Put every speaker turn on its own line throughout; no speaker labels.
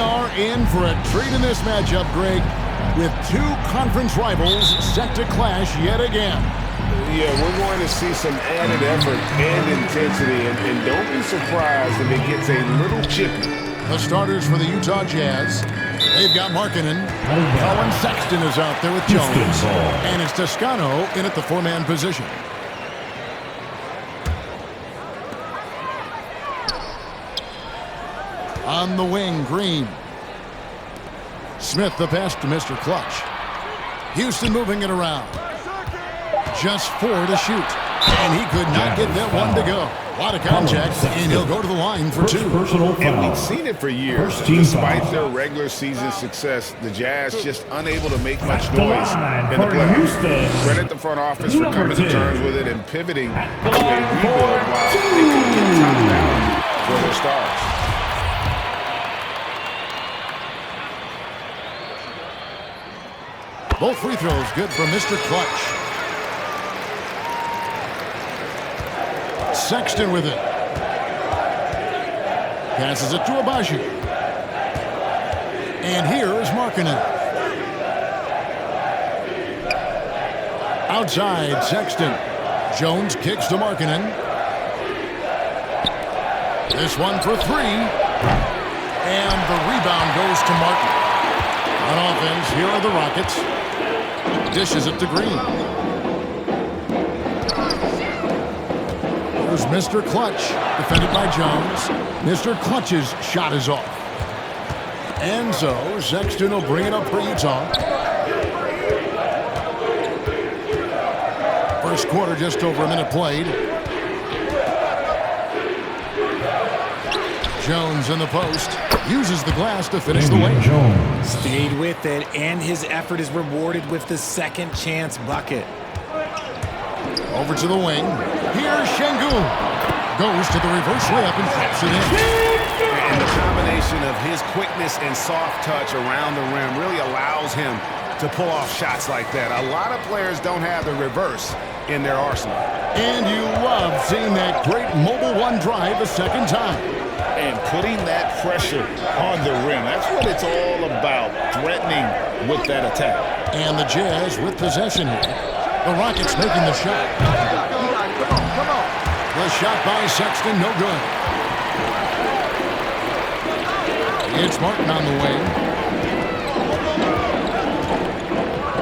are in for a treat in this matchup, Greg, with two conference rivals set to clash yet again.
Yeah, we're going to see some added effort and intensity, and don't be surprised if it gets a little chippy.
The starters for the Utah Jazz, they've got Markkanen. Colin Sexton is out there with Jones, and it's Toscano in at the four-man position. On the wing, Green. Smith the pass to Mr. Clutch. Houston moving it around. Just 4 to shoot. And he could not get that one to go. A lot of contact, and he'll go to the line for 2.
And we've seen it for years. Despite their regular season success, the Jazz just unable to make much noise in the playoffs. Credit the front office for coming to terms with it and pivoting to a rebuild while they couldn't get top down for their stars.
Both free throws good for Mr. Clutch. Sexton with it. Passes it to Abaji. And here is Markkanen. Outside, Sexton. Jones kicks to Markkanen. This one for 3. And the rebound goes to Martin. On offense, here are the Rockets. Dishes it to Green. Here's Mr. Clutch, defended by Jones. Mr. Clutch's shot is off. And so Sexton will bring it up for Utah. First quarter, just over a minute played. Jones in the post. Uses the glass to finish the way.
Stayed with it, and his effort is rewarded with the second chance bucket.
Over to the wing. Here's Şengün. Goes to the reverse layup and taps it in.
And the combination of his quickness and soft touch around the rim really allows him to pull off shots like that. A lot of players don't have the reverse in their arsenal.
And you love seeing that great mobile one drive a second time.
And putting that pressure on the rim. That's what it's all about, threatening with that attack.
And the Jazz with possession here. The Rockets making the shot. Come on. The shot by Sexton, no good. It's Martin on the wing.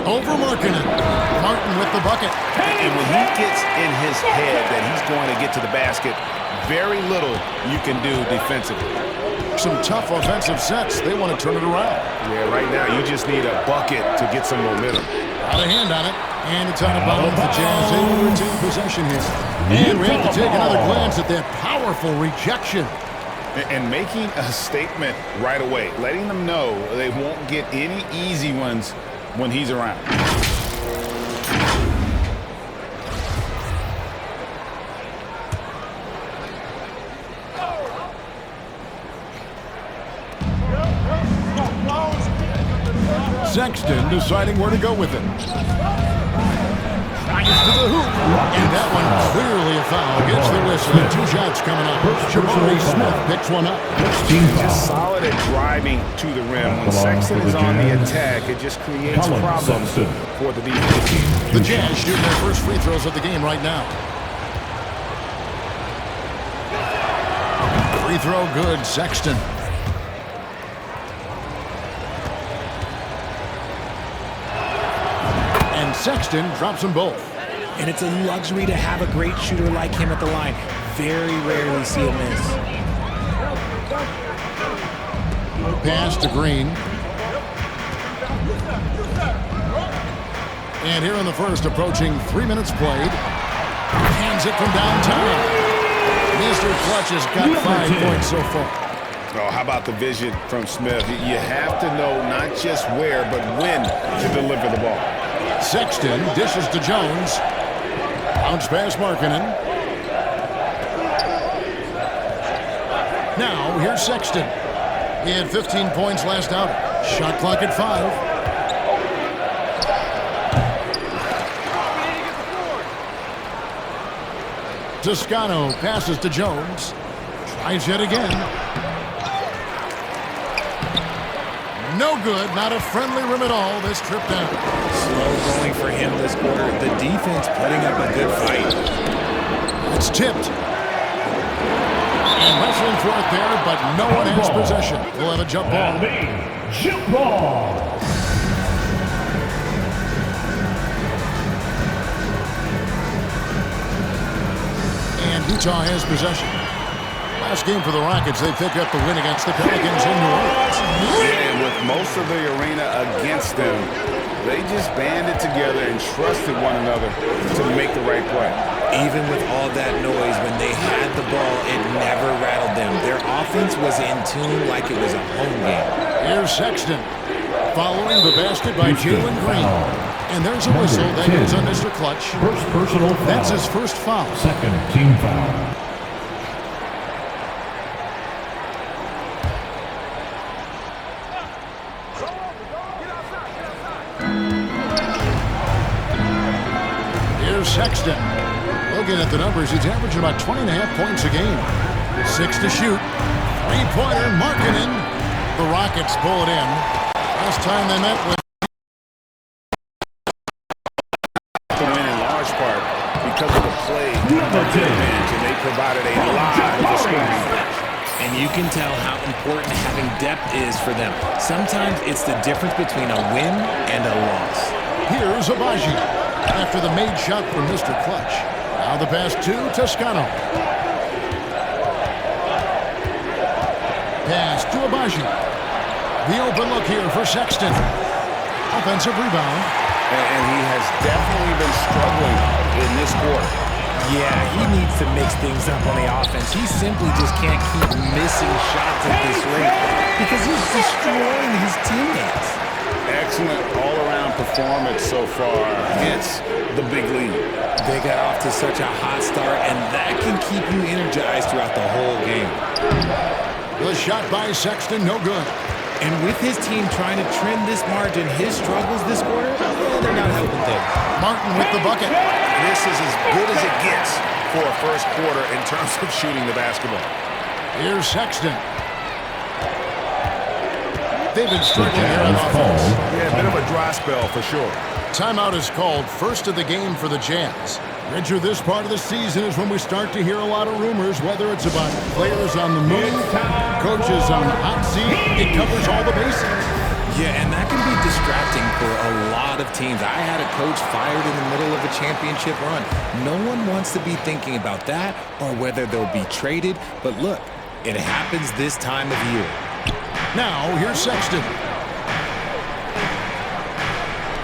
Over Markkanen. Martin with the bucket.
And when he gets in his head that he's going to get to the basket, very little you can do defensively.
Some tough offensive sets. They want to turn it around.
Yeah, right now you just need a bucket to get some momentum.
Got a hand on it. And it's out of bounds. The Jazz able to retain possession here. And we have to take another glance at that powerful rejection.
And making a statement right away, letting them know they won't get any easy ones when he's around.
Sexton deciding where to go with it. Gets to the hoop. And that one clearly a foul. Gets the whistle. 2 shots coming up. Jabari Smith picks one up.
Just solid at driving to the rim. When Sexton is on the attack, it just creates problems for the defense.
The Jazz shooting their first free throws of the game right now. Free throw good, Sexton. Sexton drops them both.
And it's a luxury to have a great shooter like him at the line. Very rarely see a miss.
Pass to Green. And here in the first, approaching 3 minutes played. Hands it from downtown. Mr. Clutch has got 5 points so far.
Oh, how about the vision from Smith? You have to know not just where, but when to deliver the ball.
Sexton dishes to Jones. Bounce pass Markkanen. Now, here's Sexton. He had 15 points last out. Shot clock at 5. Toscano passes to Jones. Tries yet again. No good. Not a friendly rim at all this trip down.
Slow going for him this quarter. The defense putting up a good fight.
It's tipped. And wrestling for it there, but no one has possession. We'll have a jump ball.
Jump ball.
And Utah has possession. Last game for the Rockets, they pick up the win against the Pelicans in New Orleans.
And with most of the arena against them, they just banded together and trusted one another to make the right play.
Even with all that noise, when they had the ball, it never rattled them. Their offense was in tune like it was a home game.
Here's Sexton. Following the basket by Jalen Green. And there's a whistle that goes on Mr. Clutch.
First personal foul.
That's his first foul.
Second team foul.
Here's Sexton. Looking at the numbers, he's averaging about 20.5 points a game. 6 to shoot. Three-pointer, Markkanen. The Rockets pull it in. Last time they met with
To win in large part because of the play of their bench, and they provided a lot of scoring.
And you can tell how important having depth is for them. Sometimes it's the difference between a win and a loss.
Here's Abaji after the made shot from Mr. Clutch. Now the pass to Toscano. Pass to Abaji. The open look here for Sexton. Offensive rebound.
And he has definitely been struggling in this quarter.
Yeah, he needs to mix things up on the offense. He simply just can't keep missing shots at this rate because he's destroying his teammates.
Excellent all-around performance so far, hence the big lead.
They got off to such a hot start, and that can keep you energized throughout the whole game.
The shot by Sexton, no good.
And with his team trying to trim this margin, his struggles this quarter, they're not helping things.
Martin with the bucket.
This is as good as it gets for a first quarter in terms of shooting the basketball.
Here's Sexton. They've been struggling here on offense.
Yeah, a bit of a dry spell for sure.
Timeout is called, first of the game for the Jazz. Richard, this part of the season is when we start to hear a lot of rumors, whether it's about players on the move, coaches on the hot seat. It covers all the bases.
Yeah, and that can be distracting for a lot of teams. I had a coach fired in the middle of a championship run. No one wants to be thinking about that or whether they'll be traded. But look, it happens this time of year.
Now, here's Sexton.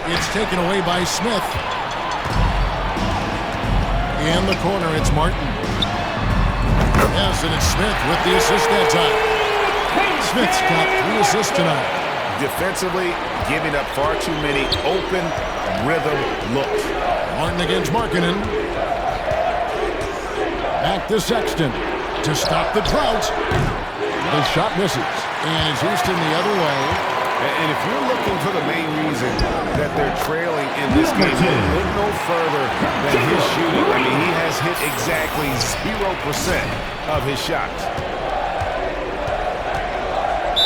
It's taken away by Smith. In the corner, it's Martin. Yes, and it's Smith with the assist that time. Smith's got 3 assists tonight.
Defensively, giving up far too many open rhythm looks.
Martin against Markkanen. Back to Sexton to stop the drought. The shot misses. And it's Houston the other way.
And if you're looking for the main reason that they're trailing in this game, look no further than his shooting. I mean, he has hit exactly 0% of his shots.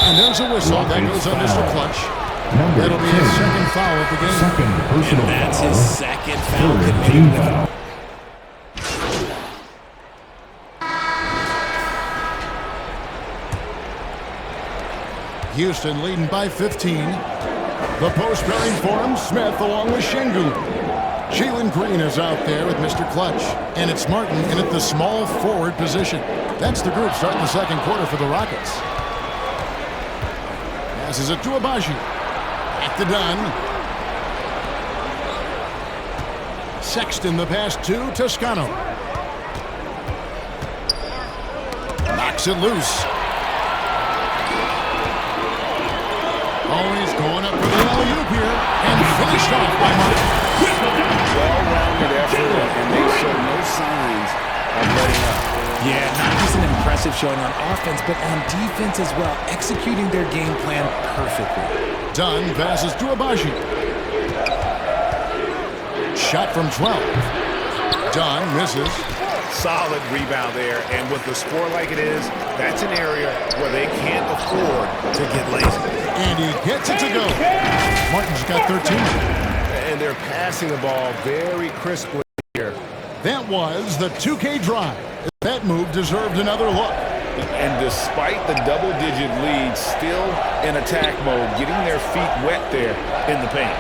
And there's a whistle that goes on Mr. Clutch. That'll be his second foul of the game.
Second personal
That's
foul.
his second foul.
Third team foul.
Houston leading by 15. The post bearing for him, Smith along with Şengün. Jalen Green is out there with Mr. Clutch. And it's Martin in at the small forward position. That's the group starting the second quarter for the Rockets. Passes it to Abaji. At the Dunn. Sexton the pass to Toscano. Knocks it loose. Always going up for the alley-oop here. And finished off by Martin.
Well-rounded effort, and they show no signs of letting up.
Yeah, not just an impressive showing on offense, but on defense as well, executing their game plan perfectly.
Dunn passes to Abaji. Shot from 12. Dunn misses.
Solid rebound there, and with the score like it is, that's an area where they can't afford to get lazy.
And he gets it to go. Martin's got 13.
And they're passing the ball very crisply here.
That was the 2K drive. That move deserved another look.
And despite the double-digit lead, still in attack mode, getting their feet wet there in the paint.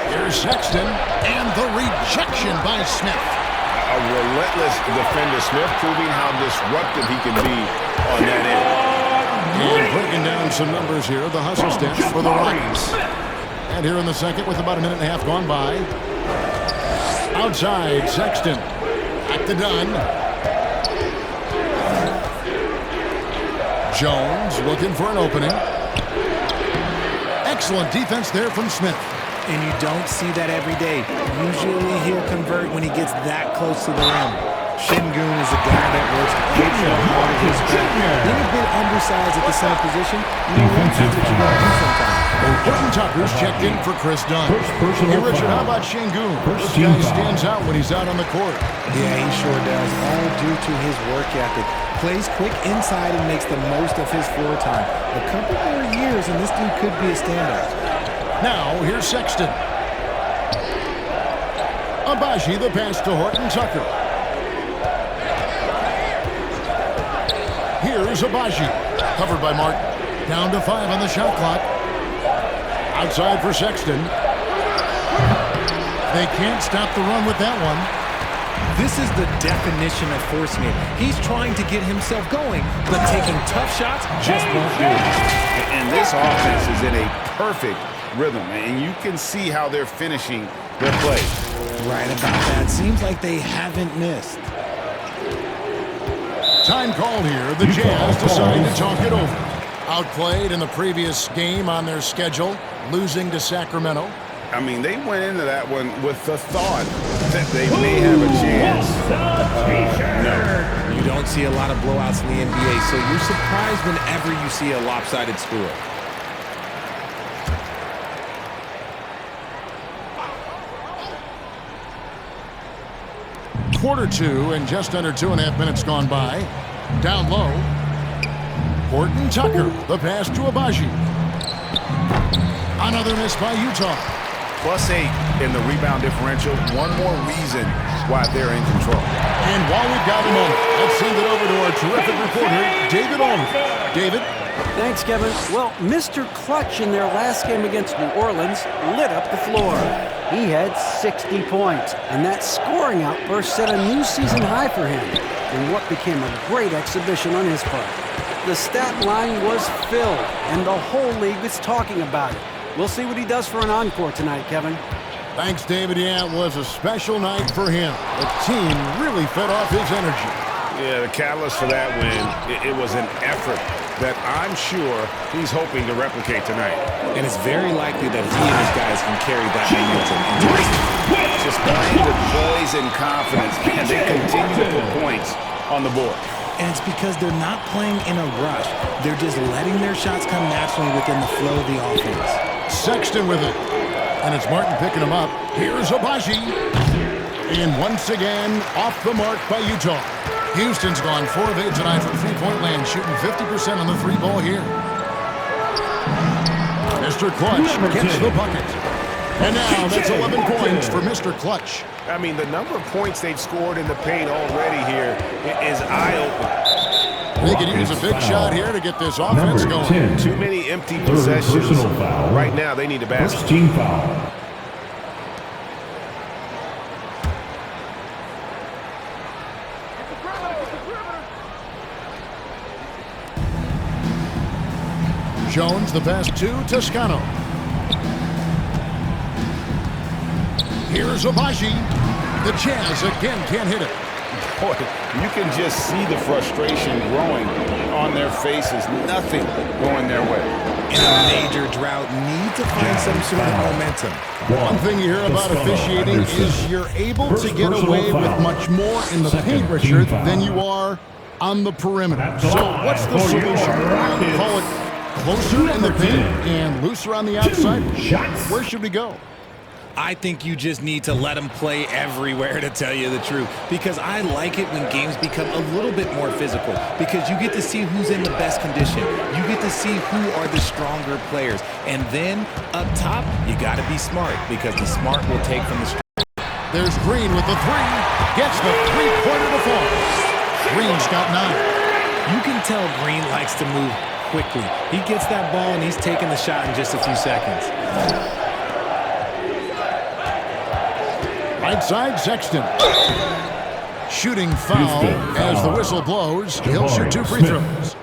Here's Sexton, and the rejection by Smith.
A relentless defender, Smith, proving how disruptive he can be on that end.
And breaking down some numbers here, the hustle stats for the Rockets. And here in the second with about a minute and a half gone by. Outside, Sexton. Back to Dunn. Jones looking for an opening. Excellent defense there from Smith.
And you don't see that every day. Usually he'll convert when he gets that close to the rim. Şengün is a guy that works extra hard at his craft. Being a bit undersized at the center position, that's what you got to do sometimes.
Horton Tucker's checked in for Chris Dunn. Hey, Richard, how about Şengün? This guy stands out when he's out on the court.
Yeah, he sure does, all due to his work ethic. Plays quick inside and makes the most of his floor time. A couple more years and this dude could be a standout.
Now, here's Sexton. Agbaji, the pass to Horton Tucker. Here's Agbaji. Covered by Martin. Down to 5 on the shot clock. Outside for Sexton. They can't stop the run with that one.
This is the definition of forcing it. He's trying to get himself going, but taking tough shots just won't do it.
And this offense is in a perfect rhythm, and you can see how they're finishing their play.
Right about that. Seems like they haven't missed.
Time called here. The Jazz decide to talk it over. Outplayed in the previous game on their schedule, losing to Sacramento.
I mean, they went into that one with the thought that they may have a chance. No.
You don't see a lot of blowouts in the NBA, so you're surprised whenever you see a lopsided score.
Quarter 2 and just under 2.5 minutes gone by. Down low. Horton Tucker, the pass to Agbaji. Another miss by Utah.
+8 in the rebound differential. One more reason why they're in control.
And while we've got a moment, let's send it over to our terrific reporter, David Aldridge. David?
Thanks, Kevin. Well, Mr. Clutch in their last game against New Orleans lit up the floor. He had 60 points, and that scoring outburst set a new season high for him in what became a great exhibition on his part. The stat line was filled, and the whole league is talking about it. We'll see what he does for an encore tonight, Kevin.
Thanks, David. Yeah, it was a special night for him. The team really fed off his energy.
Yeah, the catalyst for that win, it was an effort that I'm sure he's hoping to replicate tonight.
And it's very likely that he and his guys can carry that momentum into this.
Just playing with poise and confidence, and they continue to put points on the board.
And it's because they're not playing in a rush. They're just letting their shots come naturally within the flow of the offense.
Sexton with it. And it's Martin picking him up. Here's Agbaji. And once again, off the mark by Utah. Houston's gone 4 of 8 tonight from three-point land, shooting 50% on the three ball here. Mr. Clutch gets the bucket. And now that's 11 points for Mr. Clutch.
I mean, the number of points they've scored in the paint already here is eye-opening.
They could use a big shot here to get this offense going.
10.
Too many empty possessions.
Foul.
Right now, they need a basket.
First team foul.
Jones, the pass to Toscano. Here's Agbaji. The Jazz again can't hit it.
Boy, you can just see the frustration growing on their faces. Nothing going their way.
In a major drought, need to find some sort of momentum.
One thing you hear about officiating is you're able to get away with much more in the paint, Richard, than you are on the perimeter. So what's the solution? Call it closer in the paint and looser on the outside? Where should we go?
I think you just need to let them play everywhere, to tell you the truth. Because I like it when games become a little bit more physical. Because you get to see who's in the best condition. You get to see who are the stronger players. And then up top, you got to be smart because the smart will take from the strong.
There's Green with the three. Gets the three-pointer to fall. Green's got 9.
You can tell Green likes to move quickly. He gets that ball and he's taking the shot in just a few seconds.
Right side, Sexton. Shooting foul as the whistle blows. He'll shoot 2 free throws.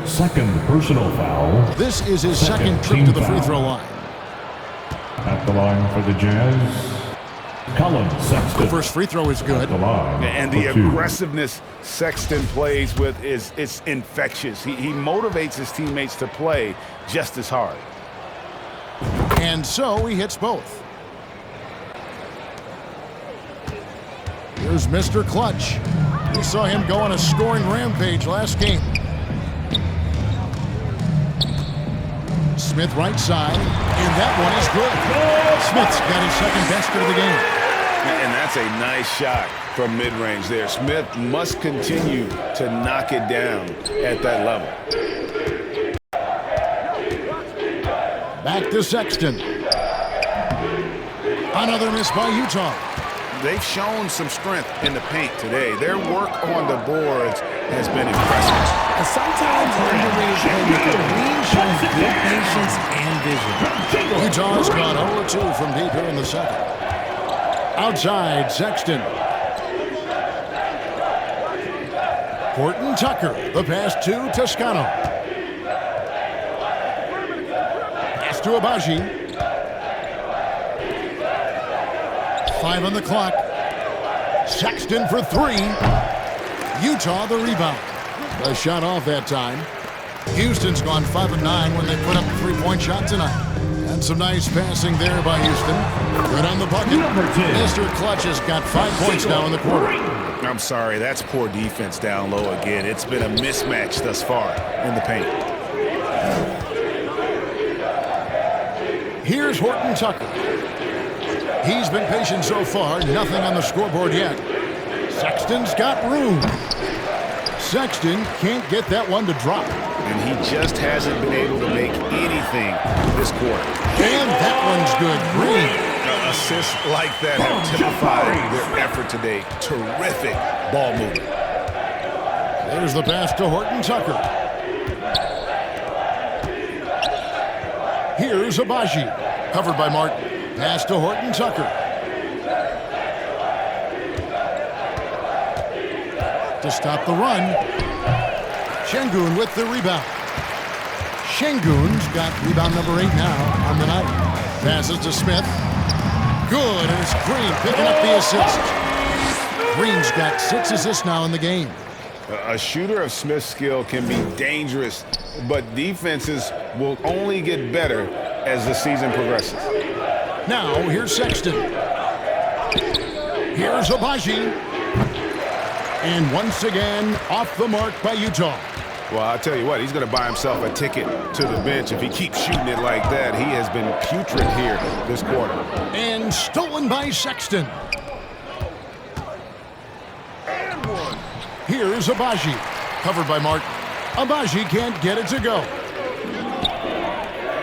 Second personal foul.
This is his second trip to the free throw line.
At the line for the Jazz, Colin Sexton.
The first free throw is good.
And the aggressiveness Sexton plays with is infectious. He motivates his teammates to play just as hard.
And so he hits both. Here's Mr. Clutch. We saw him go on a scoring rampage last game. Smith right side, and that one is good. Smith's got his second basket of the game.
And that's a nice shot from mid-range there. Smith must continue to knock it down at that level.
Back to Sexton. Another miss by Utah.
They've shown some strength in the paint today. Their work on the boards has been impressive.
Sometimes underrated playmaker Green shows good patience and vision.
Utah's gone 0-2 from deep here in the second. Outside, Sexton. Horton Tucker, the pass to Toscano. Pass to Abaji. 5 on the clock. Sexton for 3. Utah the rebound. A shot off that time. Houston's gone 5 of 9 when they put up a 3-point shot tonight. And some nice passing there by Houston. Good on the bucket. Mr. Clutch has got 5 points now in the quarter.
I'm sorry, that's poor defense down low again. It's been a mismatch thus far in the paint.
Here's Horton Tucker. He's been patient so far. Nothing on the scoreboard yet. Sexton's got room. Sexton can't get that one to drop.
And he just hasn't been able to make anything this quarter.
And that one's good. Green.
Assists like that have typified their effort today. Terrific ball movement.
There's the pass to Horton Tucker. Here's Abaji. Covered by Martin. Pass to Horton Tucker. To stop the run. Şengün with the rebound. Şengün's got rebound number 8 now on the night. Passes to Smith. Good, and it's Green picking up the assist. Green's got 6 assists now in the game.
A shooter of Smith's skill can be dangerous, but defenses will only get better as the season progresses.
Now, here's Sexton. Here's Abaji. And once again, off the mark by Utah.
Well, I'll tell you what, he's going to buy himself a ticket to the bench if he keeps shooting it like that. He has been putrid here this quarter.
And stolen by Sexton. And one. Here's Abaji. Covered by Martin. Abaji can't get it to go.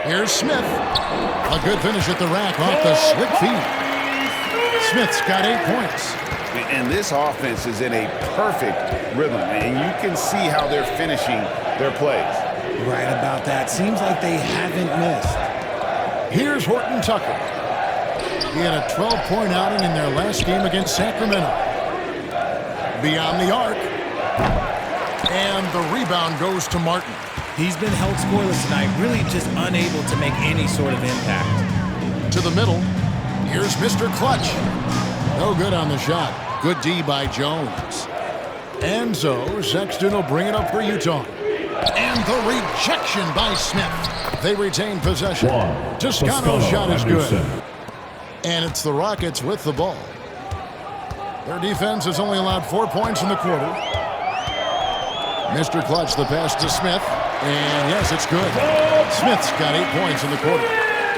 Here's Smith. A good finish at the rack off the slick feed. Smith's got 8 points.
And this offense is in a perfect rhythm, and you can see how they're finishing their plays.
Right about that. Seems like they haven't missed.
Here's Horton Tucker. He had a 12-point outing in their last game against Sacramento. Beyond the arc. And the rebound goes to Martin.
He's been held scoreless tonight, really just unable to make any sort of impact.
To the middle. Here's Mr. Clutch. No good on the shot. Good D by Jones. And so Sexton will bring it up for Utah. And the rejection by Smith. They retain possession. Toscano's shot is good. And it's the Rockets with the ball. Their defense has only allowed 4 points in the quarter. Mr. Clutch, the pass to Smith. And yes, it's good. Smith's got 8 points in the quarter.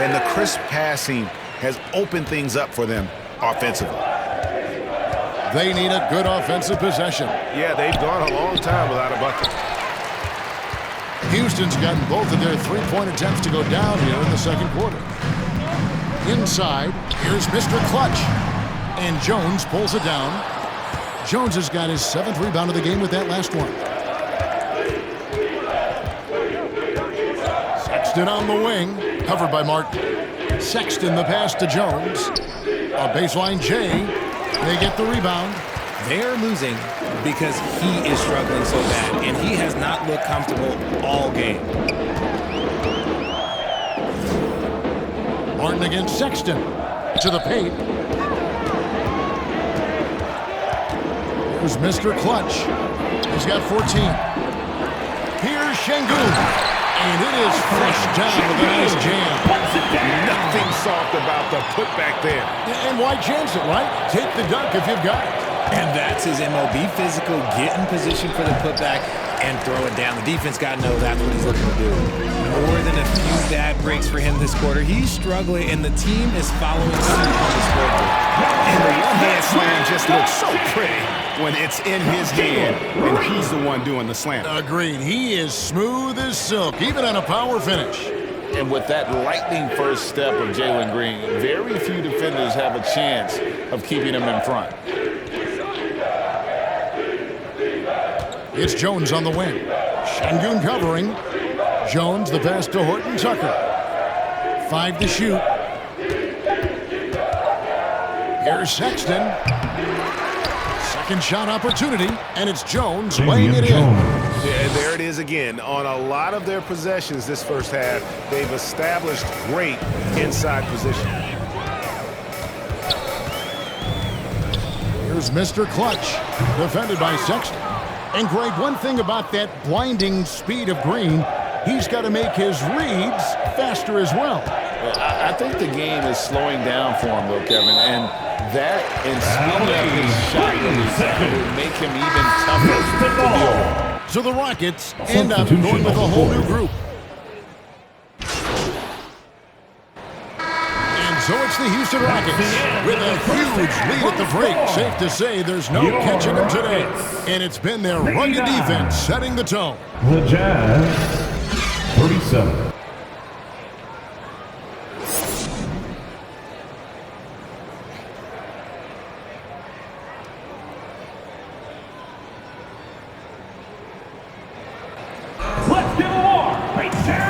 And the crisp passing has opened things up for them offensively.
They need a good offensive possession.
Yeah, they've gone a long time without a bucket.
Houston's gotten both of their three-point attempts to go down here in the second quarter. Inside, here's Mr. Clutch. And Jones pulls it down. Jones has got his 7th rebound of the game with that last one. Sexton on the wing, covered by Martin. Sexton the pass to Jones. A baseline J. They get the rebound.
They're losing because he is struggling so bad, and he has not looked comfortable all game.
Martin against Sexton. To the paint. Here's Mr. Clutch. He's got 14. Here's Şengün. And it is flushed down with a nice jam.
Nothing soft about the putback there.
And why chance it, right? Take the dunk if you've got it.
And that's his MO. Be physical, get in position for the putback, and throw it down. The defense got to know that's what he's looking to do. More than a few bad breaks for him this quarter. He's struggling, and the team is following suit on the scoreboard.
And the one-hand slam just looks so pretty when it's in his hand, and he's the one doing the slam.
Agreed. He is smooth as silk, even on a power finish.
And with that lightning first step of Jalen Green, very few defenders have a chance of keeping him in front.
It's Jones on the wing. Şengün covering. Jones the pass to Horton Tucker. 5 to shoot. Here's Sexton. Second shot opportunity, and it's Jones laying it in.
Yeah, there it is again. On a lot of their possessions this first half, they've established great inside position.
Here's Mr. Clutch, defended by Sexton. And Greg, one thing about that blinding speed of Green, he's got to make his reads faster as well.
I think the game is slowing down for him, though, Kevin, and that and speeding up his shot will make him even tougher to deal with.
So the Rockets end up going with a whole new group. And so it's the Houston Rockets with a huge lead at the break. Safe to say there's no catching them today. And it's been their rugged defense setting the tone.
The Jazz, 37.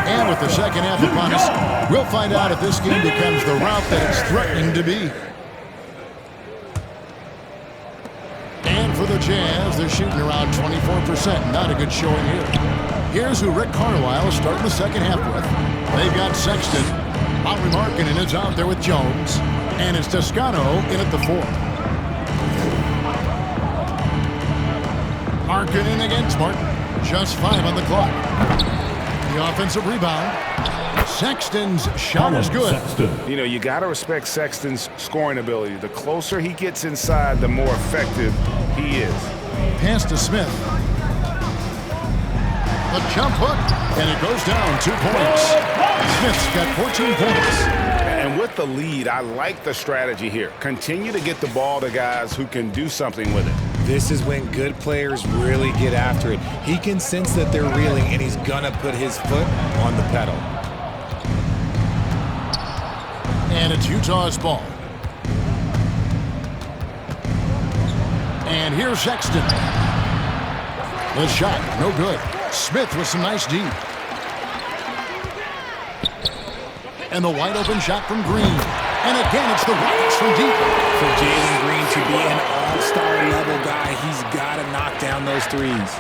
And with the second half upon us, we'll find out if this game becomes the route that it's threatening to be. And for the Jazz, they're shooting around 24%. Not a good showing here. Here's who Rick Carlisle is starting the second half with. They've got Sexton. Lauri Markkanen is out there with Jones. And it's Toscano in at the 4. Markkanen against Martin. Just 5 on the clock. The offensive rebound. Sexton's shot is good.
You know, you got to respect Sexton's scoring ability. The closer he gets inside, the more effective he is.
Pass to Smith. The jump hook, and it goes down 2 points. Smith's got 14 points.
And with the lead, I like the strategy here. Continue to get the ball to guys who can do something with it.
This is when good players really get after it. He can sense that they're reeling, and he's gonna put his foot on the pedal.
And it's Utah's ball. And here's Sexton. The shot, no good. Smith with some nice D. And the wide open shot from Green. And again, it's the Rockets from deep.
For Jalen Green to be an all-star level guy, he's got to knock down those threes.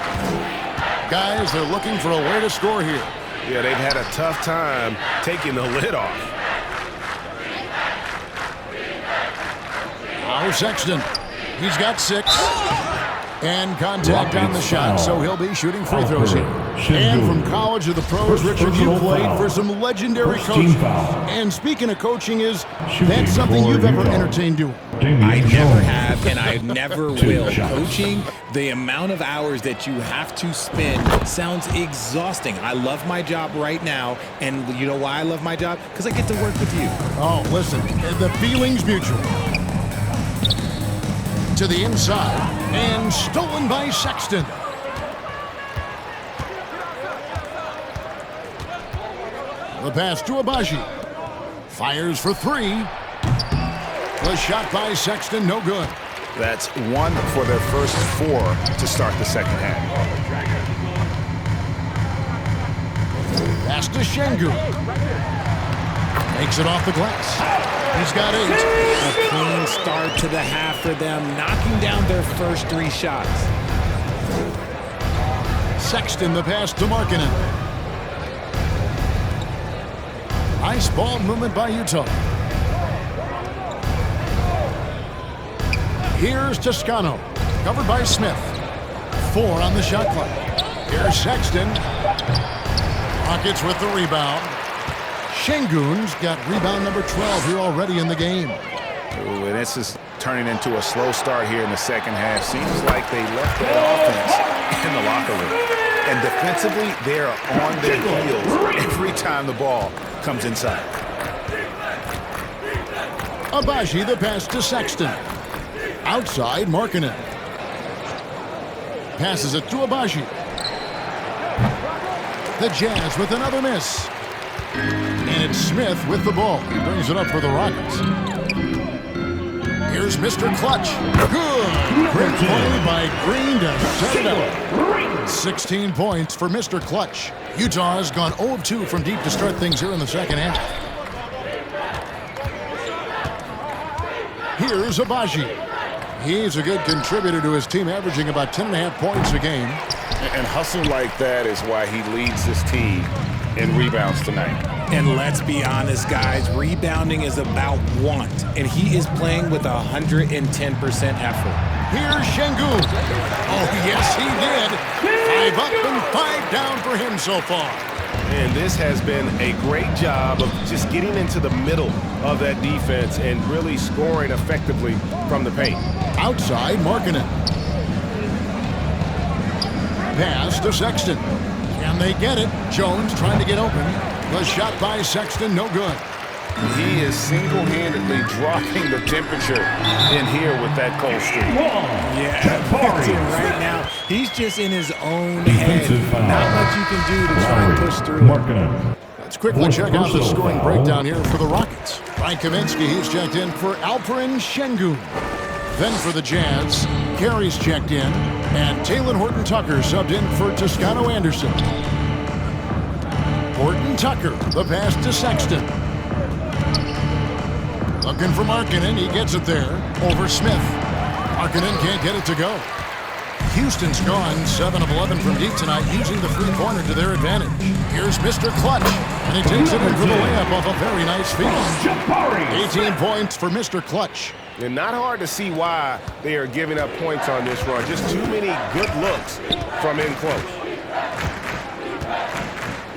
Guys, they're looking for a way to score here.
Yeah, they've had a tough time taking the lid off.
Now Sexton. He's got 6. And contact on the shot, so he'll be shooting free throws here. And from college to the pros, Richard, you played for some legendary coaching. And speaking of coaching, that's something you've ever entertained doing?
I never have, and I never will. Coaching, the amount of hours that you have to spend sounds exhausting. I love my job right now, and you know why I love my job? Because I get to work with you.
Oh, listen, the feeling's mutual. To the inside, and stolen by Sexton. The pass to Abaji. Fires for three. The shot by Sexton, no good.
That's 1 for their first 4 to start the second half.
Pass to Şengün. Makes it off the glass. He's got 8.
A clean start to the half for them, knocking down their first 3 shots.
Sexton, the pass to Markkanen. Nice ball movement by Utah. Here's Toscano, covered by Smith. 4 on the shot clock. Here's Sexton. Rockets with the rebound. Şengün's got rebound number 12 here already in the game.
Ooh, and this is turning into a slow start here in the second half. Seems like they left that offense in the locker room. And defensively, they are on their heels every time the ball comes inside.
Abaji, the pass to Sexton. Outside, Markkanen. Passes it to Abaji. The Jazz with another miss. And it's Smith with the ball. He brings it up for the Rockets. Here's Mr. Clutch. Good. Great play by Green to set it up. 16 points for Mr. Clutch. Utah has gone 0 of 2 from deep to start things here in the second half. Here's Abaji. He's a good contributor to his team, averaging about 10.5 points a game.
And hustle like that is why he leads this team in rebounds tonight.
And let's be honest, guys, rebounding is about want, and he is playing with 110% effort.
Here's Şengün. Oh, yes, he did. 5 up and 5 down for him so far.
And this has been a great job of just getting into the middle of that defense and really scoring effectively from the paint.
Outside, Markkanen. Pass to Sexton. Can they get it? Jones trying to get open. The shot by Sexton, no good.
He is single-handedly dropping the temperature in here with that cold streak.
Yeah, that's it right now. He's just in his own head. Not much you can do to try and push through.
Let's quickly check out the scoring breakdown here for the Rockets. Ryan Kaminsky, he's checked in for Alperen Şengün. Then for the Jazz, Gary's checked in, and Talen Horton-Tucker subbed in for Toscano Anderson. Horton-Tucker, the pass to Sexton. Looking for Markkanen, he gets it there, over Smith. Markkanen can't get it to go. Houston's gone 7 of 11 from deep tonight, using the three-pointer to their advantage. Here's Mr. Clutch, and he takes it in for the layup off a very nice feed. 18 points for Mr. Clutch.
And not hard to see why they are giving up points on this run. Just too many good looks from in close.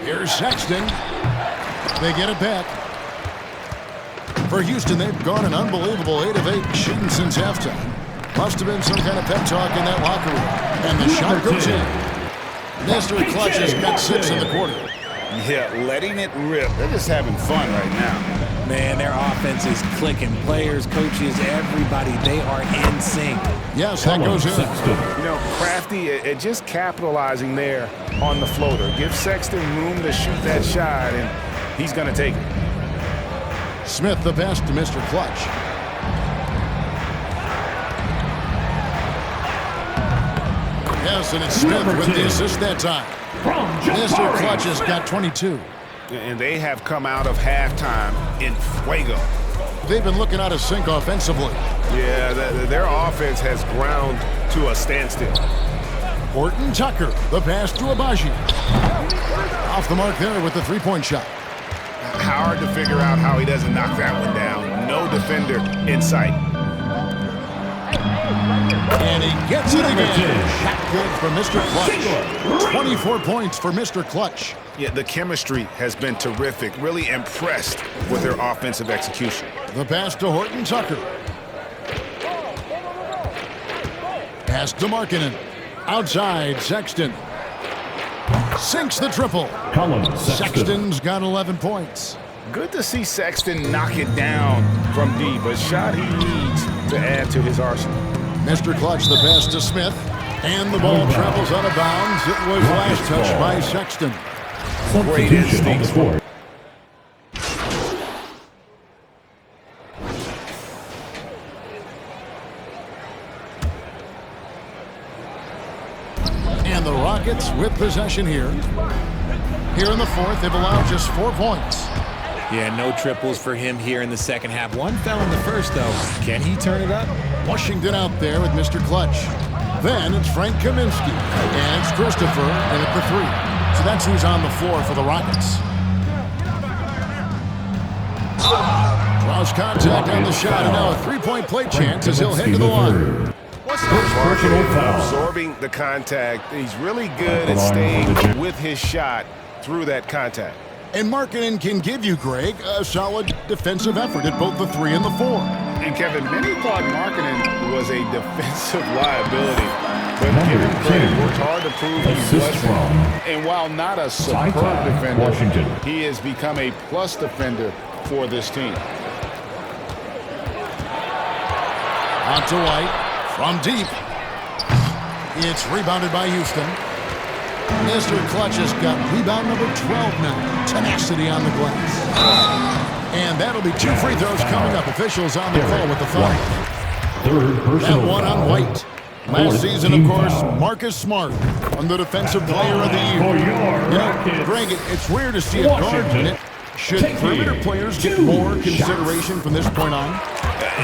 Here's Sexton. They get it back. For Houston, they've gone an unbelievable 8 of 8 shooting since halftime. Must have been some kind of pep talk in that locker room. And the shot goes in. Mr. Clutch has got 6 in the quarter.
Yeah, letting it rip. They're just having fun right now.
Man, their offense is clicking. Players, coaches, everybody, they are in sync.
Yes, that goes in.
You know, Crafty, just capitalizing there on the floater. Give Sexton room to shoot that shot, and he's going to take it.
Smith, the pass to Mr. Clutch. Yes, and it's Smith with the assist that time. Mr. Clutch has got 22.
And they have come out of halftime in fuego.
They've been looking out of sync offensively.
Yeah, their offense has ground to a standstill.
Horton-Tucker, the pass to Abaji. Off the mark there with the three-point shot.
Hard to figure out how he doesn't knock that one down. No defender in sight.
And he gets it again. Shot good for Mr. Clutch. 24 points for Mr. Clutch.
Yeah, the chemistry has been terrific. Really impressed with their offensive execution.
The pass to Horton-Tucker. Pass to Markkanen. Outside, Sexton. Sinks the triple. Sexton's got 11 points.
Good to see Sexton knock it down from deep. A shot he needs to add to his arsenal.
Mr. Clutch, the pass to Smith. And the ball travels out of bounds. It was last touched by Sexton.
Great instincts.
with possession here. Here in the fourth, they've allowed just 4 points.
Yeah, no triples for him here in the second half. One fell in the first, though. Can he turn it up?
Washington out there with Mr. Clutch. Then it's Frank Kaminsky, and it's Christopher in at the 3. So that's who's on the floor for the Rockets. Draws contact on the shot, and now a 3-point play chance as he'll head to the line.
Personal foul. Absorbing the contact. He's really good at staying with his shot through that contact.
And Markkanen can give you, Greg, a solid defensive effort at both the 3 and the 4.
And Kevin, many thought Markkanen was a defensive liability. But give him credit, worked hard to prove he wasn't. And while not a superb defender, he has become a plus defender for this team.
Out to White from deep. It's rebounded by Houston. Mr. Clutch has got rebound number 12 now. Tenacity on the glass. And that'll be 2 free throws coming up. Officials on the call with the foul. That one on White. Last season, of course, Marcus Smart on the Defensive Player of the Year. You know, Greg, it's rare to see a guard win it. Should perimeter players get more consideration from this point on?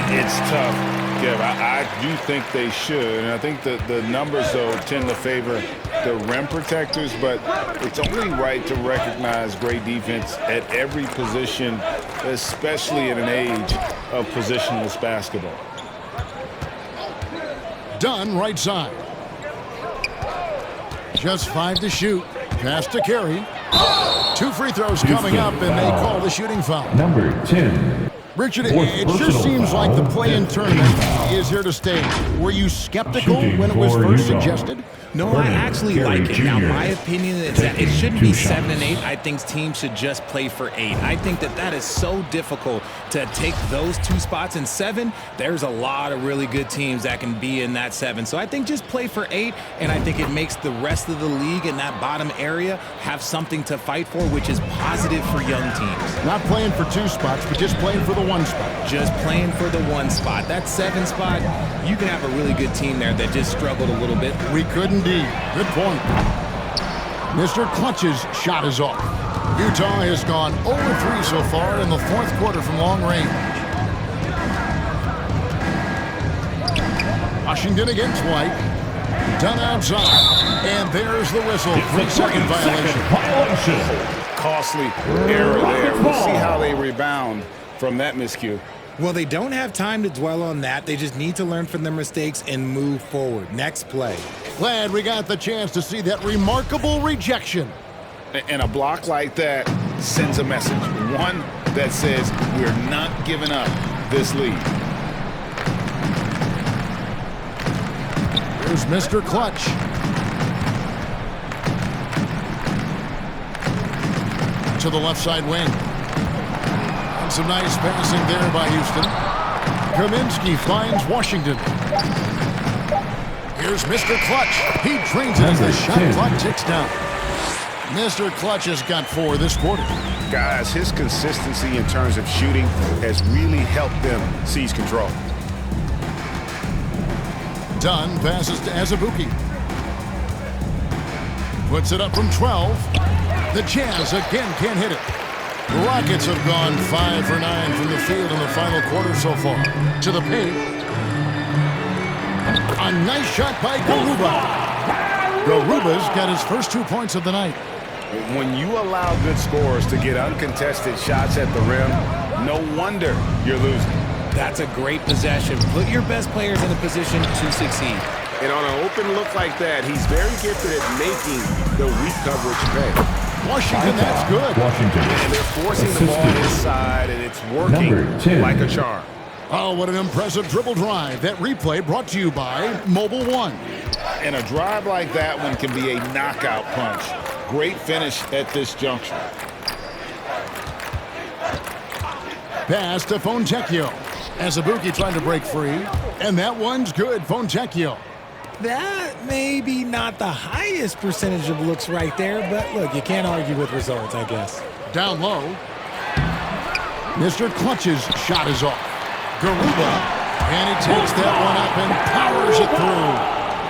It's tough, Kev. I do think they should. And I think that the numbers, though, tend to favor the rim protectors. But it's only right to recognize great defense at every position, especially in an age of positionless basketball.
Dunn, right side. Just 5 to shoot. Pass to Carey. 2 free throws coming up, and they call the shooting foul.
Number 10.
Richard, it sure seems like the play-in tournament is here to stay. Were you skeptical when it was first suggested?
No, I actually like it. Now, my opinion is that it shouldn't be 7 and 8. I think teams should just play for 8. I think that is so difficult to take those 2 spots. In 7, there's a lot of really good teams that can be in that 7. So I think just play for 8, and I think it makes the rest of the league in that bottom area have something to fight for, which is positive for young teams.
Not playing for 2 spots, but just playing for the 1 spot.
Just playing for the 1 spot. That 7 spot, you can have a really good team there that just struggled a little bit.
We couldn't. Good point. Mr. Clutch's shot is off. Utah has gone 0-3 so far in the 4th quarter from long range. Washington against White. Done outside. And there's the whistle. 3-second violation.
Costly error there. We'll see how they rebound from that miscue.
Well, they don't have time to dwell on that. They just need to learn from their mistakes and move forward. Next play.
Glad we got the chance to see that remarkable rejection.
And a block like that sends a message. One that says we're not giving up this lead.
Here's Mr. Clutch. To the left side wing. And some nice passing there by Houston. Kaminsky finds Washington. Here's Mr. Clutch. He drains it as the shot clock ticks down. Mr. Clutch has got 4 this quarter.
Guys, his consistency in terms of shooting has really helped them seize control.
Dunn passes to Azubuike. Puts it up from 12. The Jazz again can't hit it. The Rockets have gone 5 for 9 from the field in the final quarter so far. To the paint. A nice shot by Garuba. Garuba's got his first 2 points of the night.
When you allow good scorers to get uncontested shots at the rim, no wonder you're losing.
That's a great possession. Put your best players in a position to succeed.
And on an open look like that, he's very gifted at making the weak coverage pay.
Washington, that's good.
Washington.
And they're forcing the ball inside, and it's working like a charm.
Oh, what an impressive dribble drive. That replay brought to you by Mobile One.
And a drive like that one can be a knockout punch. Great finish at this juncture.
Pass to Fontecchio. Azubuike trying to break free. And that one's good. Fontecchio.
That may be not the highest percentage of looks right there, but look, you can't argue with results, I guess.
Down low. Mr. Clutch's shot is off. Garuba. And he takes that one up and powers it through.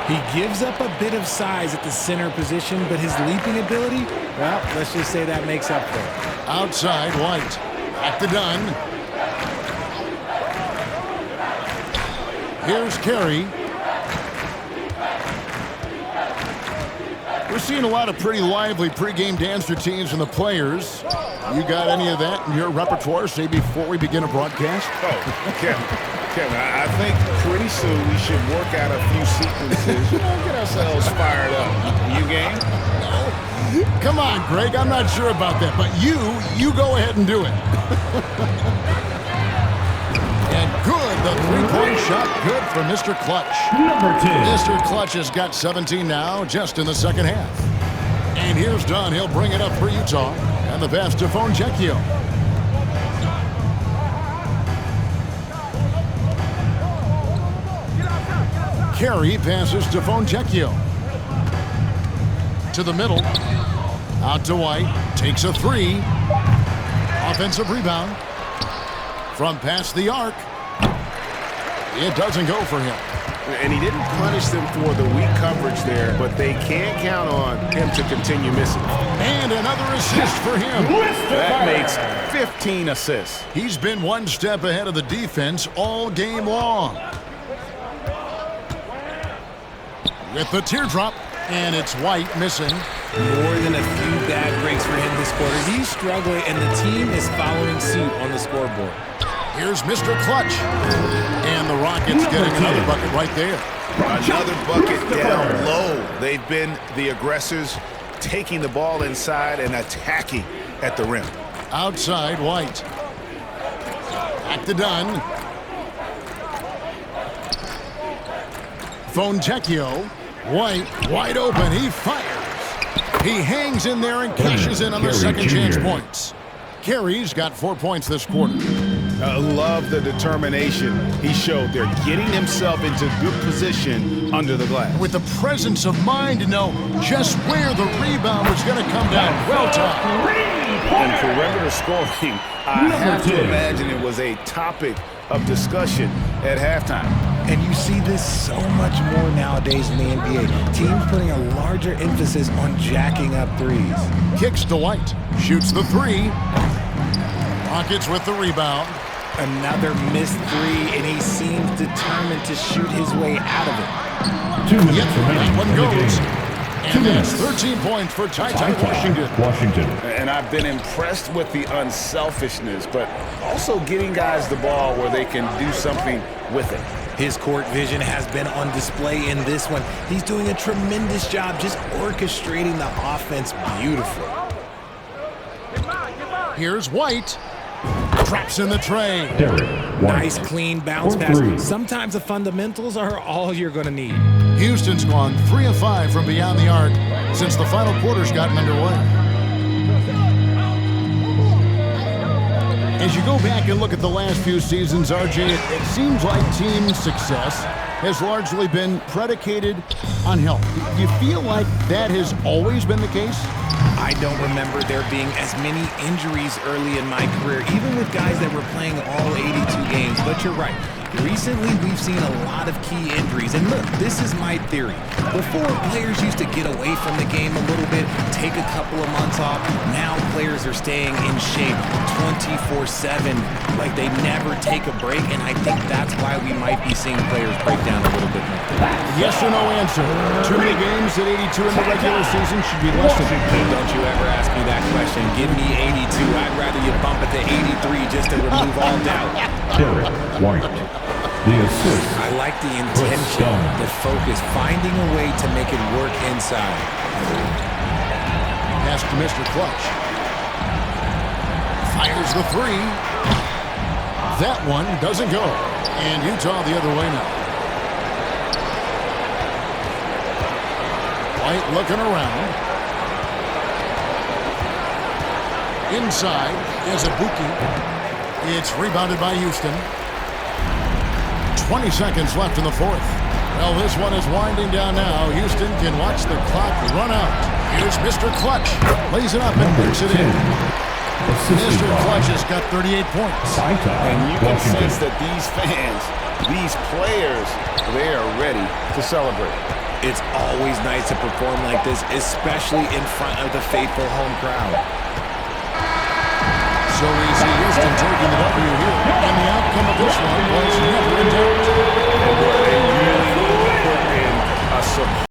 He gives up a bit of size at the center position, but his leaping ability, well, let's just say that makes up for it.
Outside, White. Back to Dunn. Here's Carey. We're seeing a lot of pretty lively pregame dance routines from the players. You got any of that in your repertoire, say, before we begin a broadcast?
Oh, Kevin, I think pretty soon we should work out a few sequences, get ourselves fired up. You game?
Come on, Greg, I'm not sure about that, but you go ahead and do it. And good, the three-point shot, good for Mr. Clutch.
Number 10.
Mr. Clutch has got 17 now, just in the second half. And here's Dunn, he'll bring it up for Utah. And the pass to Fonjecchio. Carey passes to Fonjecchio. To the middle. Out to White. Takes a three. Offensive rebound. From past the arc. It doesn't go for him.
And he didn't punish them for the weak coverage there, but they can't count on him to continue missing.
And another assist for him.
That makes 15 assists.
He's been one step ahead of the defense all game long. With the teardrop, and it's White missing.
More than a few bad breaks for him this quarter. He's struggling, and the team is following suit on the scoreboard.
Here's Mr. Clutch. And the Rockets getting another bucket right there.
Another bucket down low. They've been the aggressors, taking the ball inside and attacking at the rim.
Outside, White. Back to Dunn. Fonjecchio. White, wide open. He fires. He hangs in there and cashes in on the second chance points. Carey's got 4 points this quarter.
I love the determination he showed there, getting himself into good position under the glass.
With the presence of mind to know just where the rebound was going to come down. Well timed.
And perimeter scoring, I have to imagine it was a topic of discussion at halftime.
And you see this so much more nowadays in the NBA. Teams putting a larger emphasis on jacking up threes.
Kicks to White. Shoots the three. Rockets with the rebound.
Another missed three, and he seems determined to shoot his way out of it.
2 minutes
Yep,
remaining
that one
in the
goes.
game.
And that's 13 points for Ty Washington.
And I've been impressed with the unselfishness, but also getting guys the ball where they can do something with it.
His court vision has been on display in this one. He's doing a tremendous job just orchestrating the offense beautifully.
Here's White. Drops in the tray.
Nice, clean bounce pass. Sometimes the fundamentals are all you're going to need.
Houston's gone 3 of 5 from beyond the arc since the final quarter's gotten underway. As you go back and look at the last few seasons, RJ, it seems like team success has largely been predicated on health. Do you feel like that has always been the case?
I don't remember there being as many injuries early in my career, even with guys that were playing all 82 games. But you're right. Recently, we've seen a lot of key injuries. And look, this is my theory. Before, players used to get away from the game a little bit, take a couple of months off. Now, players are staying in shape 24/7, like they never take a break. And I think that's why we might be seeing players break down a little bit more.
Yes or no answer. Too many games at 82 in the regular season should be less than.
Don't you ever ask me that question. Give me 82. I'd rather you bump it to 83 just to remove all doubt.
Derek White. The assist.
I like the intention, the focus, finding a way to make it work inside.
Pass to Mr. Clutch. Fires the three. That one doesn't go. And Utah the other way now. White looking around. Inside is Ibuki. It's rebounded by Houston. 20 seconds left in the fourth. Well, this one is winding down now. Houston can watch the clock run out. Here's Mr. Clutch. Lays it up and puts it in. Mr. Clutch has got 38 points.
And you can sense that these fans, these players, they are ready to celebrate.
It's always nice to perform like this, especially in front of the faithful home crowd.
So easy, Houston taking the W here, and the outcome of this one was never in doubt.
And boy, they really put in a superb